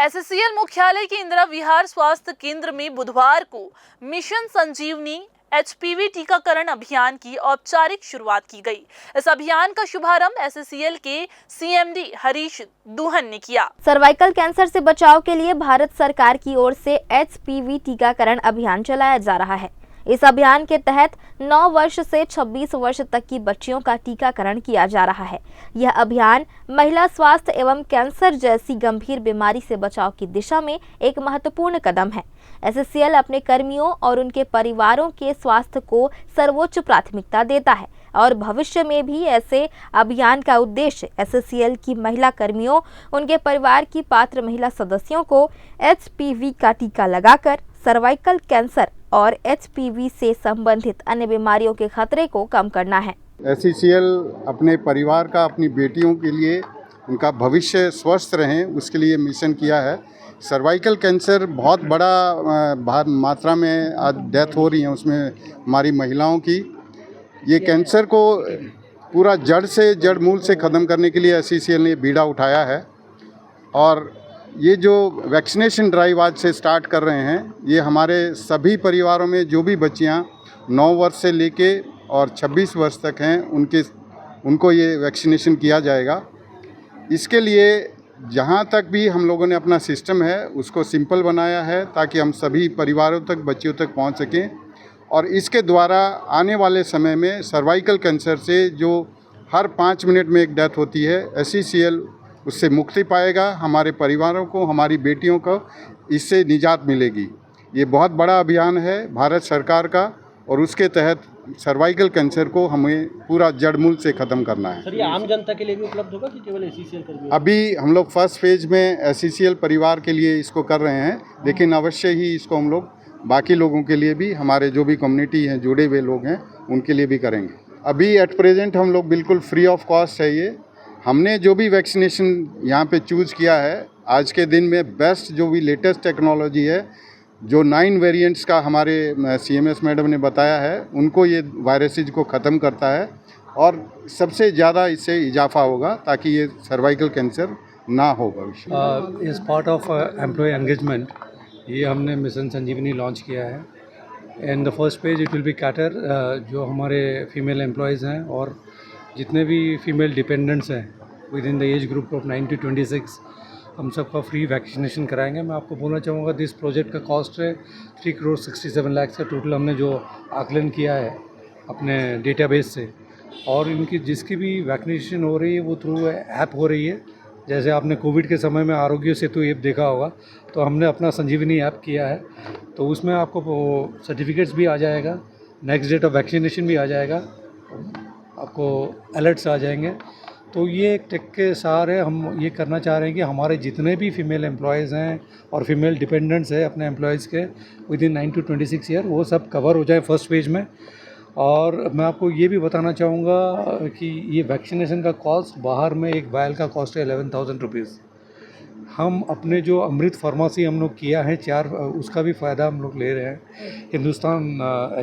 SCL मुख्यालय के इंदिरा विहार स्वास्थ्य केंद्र में बुधवार को मिशन संजीवनी एचपीवी टीकाकरण अभियान की औपचारिक शुरुआत की गई। इस अभियान का शुभारंभ एससीएल के सीएमडी हरीश दुहन ने किया। सर्वाइकल कैंसर से बचाव के लिए भारत सरकार की ओर से एचपीवी टीकाकरण अभियान चलाया जा रहा है। इस अभियान के तहत 9 वर्ष से 26 वर्ष तक की बच्चियों का टीकाकरण किया जा रहा है। यह अभियान महिला स्वास्थ्य एवं कैंसर जैसी गंभीर बीमारी से बचाव की दिशा में एक महत्वपूर्ण कदम है। एससीएल अपने कर्मियों और उनके परिवारों के स्वास्थ्य को सर्वोच्च प्राथमिकता देता है और भविष्य में भी ऐसे अभियान का उद्देश्य एससीएल की महिला कर्मियों, उनके परिवार की पात्र महिला सदस्यों को एचपीवी का टीका लगाकर सर्वाइकल कैंसर और एचपीवी से संबंधित अन्य बीमारियों के खतरे को कम करना है। एससीएल अपने परिवार का, अपनी बेटियों के लिए, उनका भविष्य स्वस्थ रहे, उसके लिए मिशन किया है। सर्वाइकल कैंसर बहुत बड़ा मात्रा में आज डेथ हो रही है उसमें हमारी महिलाओं की। ये कैंसर को पूरा जड़ मूल से ख़त्म करने के लिए एससीएल ने बीड़ा उठाया है और ये जो वैक्सीनेशन ड्राइव आज से स्टार्ट कर रहे हैं, ये हमारे सभी परिवारों में जो भी बच्चियां 9 वर्ष से लेके और 26 वर्ष तक हैं उनको ये वैक्सीनेशन किया जाएगा। इसके लिए जहां तक भी हम लोगों ने अपना सिस्टम है उसको सिंपल बनाया है ताकि हम सभी परिवारों तक, बच्चियों तक पहुंच सकें और इसके द्वारा आने वाले समय में सर्वाइकल कैंसर से जो हर 5 मिनट में एक डेथ होती है, एससीएल उससे मुक्ति पाएगा। हमारे परिवारों को, हमारी बेटियों को इससे निजात मिलेगी। ये बहुत बड़ा अभियान है भारत सरकार का और उसके तहत सर्वाइकल कैंसर को हमें पूरा जड़मूल से ख़त्म करना है। सर, ये आम जनता के लिए भी उपलब्ध होगा कि केवल एससीएल कर्मी? अभी हम लोग फर्स्ट फेज में एससीएल परिवार के लिए इसको कर रहे हैं, लेकिन अवश्य ही इसको हम लोग बाकी लोगों के लिए भी, हमारे जो भी कम्युनिटी हैं, जुड़े हुए लोग हैं, उनके लिए भी करेंगे। अभी एट प्रेजेंट हम लोग बिल्कुल फ्री ऑफ कॉस्ट है। ये हमने जो भी वैक्सीनेशन यहाँ पे चूज़ किया है, आज के दिन में बेस्ट जो भी लेटेस्ट टेक्नोलॉजी है, जो 9 वेरिएंट्स का हमारे सीएमएस मैडम ने बताया है, उनको ये वायरसेज को ख़त्म करता है और सबसे ज़्यादा इससे इजाफा होगा ताकि ये सर्वाइकल कैंसर ना हो भविष्य। इस पार्ट ऑफ एम्प्लॉय एंगेजमेंट ये हमने मिशन संजीवनी लॉन्च किया है। In the first page it will be cater जो हमारे फीमेल एम्प्लॉयज़ हैं और जितने भी फीमेल डिपेंडेंट्स हैं within the age group of 9 to 26, हम सबका फ्री वैक्सीनेशन कराएंगे। मैं आपको बोलना चाहूँगा दिस प्रोजेक्ट का कॉस्ट है 3,67 लाख का टोटल हमने जो आकलन किया है अपने डेटाबेस से, और इनकी जिसकी भी वैक्सीनेशन हो रही है वो थ्रू ऐप हो रही है। जैसे आपने कोविड के समय में आरोग्य सेतु ऐप देखा होगा, तो हमने अपना संजीवनी ऐप किया है, तो उसमें आपको सर्टिफिकेट्स भी आ जाएगा, नेक्स्ट डेट ऑफ वैक्सीनेशन भी आ जाएगा, आपको अलर्ट्स आ जाएंगे। तो ये एक टेक के सहारे हम ये करना चाह रहे हैं कि हमारे जितने भी फीमेल एम्प्लॉयज़ हैं और फीमेल डिपेंडेंट्स हैं अपने एम्प्लॉयज़ के विद इन 9 to 26 ईयर, वो सब कवर हो जाए फर्स्ट फेज में। और मैं आपको ये भी बताना चाहूँगा कि ये वैक्सीनेशन का कॉस्ट बाहर में एक वायल का कॉस्ट है 11,000 रुपीज़। हम अपने जो अमृत फार्मेसी हम लोग किया है 4, उसका भी फ़ायदा हम लोग ले रहे हैं। हिंदुस्तान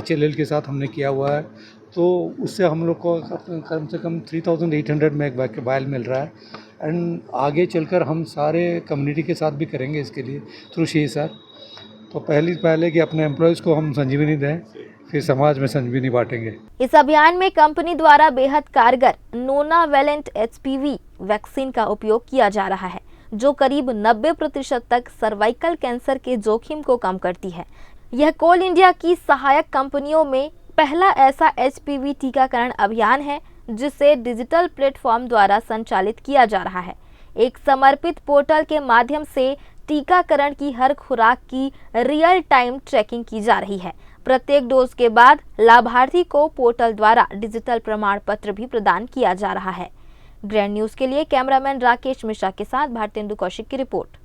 HLL के साथ हमने किया हुआ है, तो उससे हम लोग को कम से कम 3,800 में एक वायल मिल रहा है। एंड आगे चलकर हम सारे कम्युनिटी के साथ भी करेंगे इसके लिए थ्रू CSR। तो पहले कि अपने एम्प्लॉयज़ को हम संजीवनी दें, फिर समाज में संजीवनी बांटेंगे। इस अभियान में कंपनी द्वारा बेहद कारगर नोनावेलेंट HPV वैक्सीन का उपयोग किया जा रहा है, जो करीब 90% तक सर्वाइकल कैंसर के जोखिम को कम करती है। यह कोल इंडिया की सहायक कंपनियों में पहला ऐसा HPV टीकाकरण अभियान है जिसे डिजिटल प्लेटफॉर्म द्वारा संचालित किया जा रहा है। एक समर्पित पोर्टल के माध्यम से टीकाकरण की हर खुराक की रियल टाइम ट्रैकिंग की जा रही है। प्रत्येक डोज के बाद लाभार्थी को पोर्टल द्वारा डिजिटल प्रमाण पत्र भी प्रदान किया जा रहा है। ग्रैंड न्यूज के लिए कैमरामैन राकेश मिश्रा के साथ भारतेंदु कौशिक की रिपोर्ट।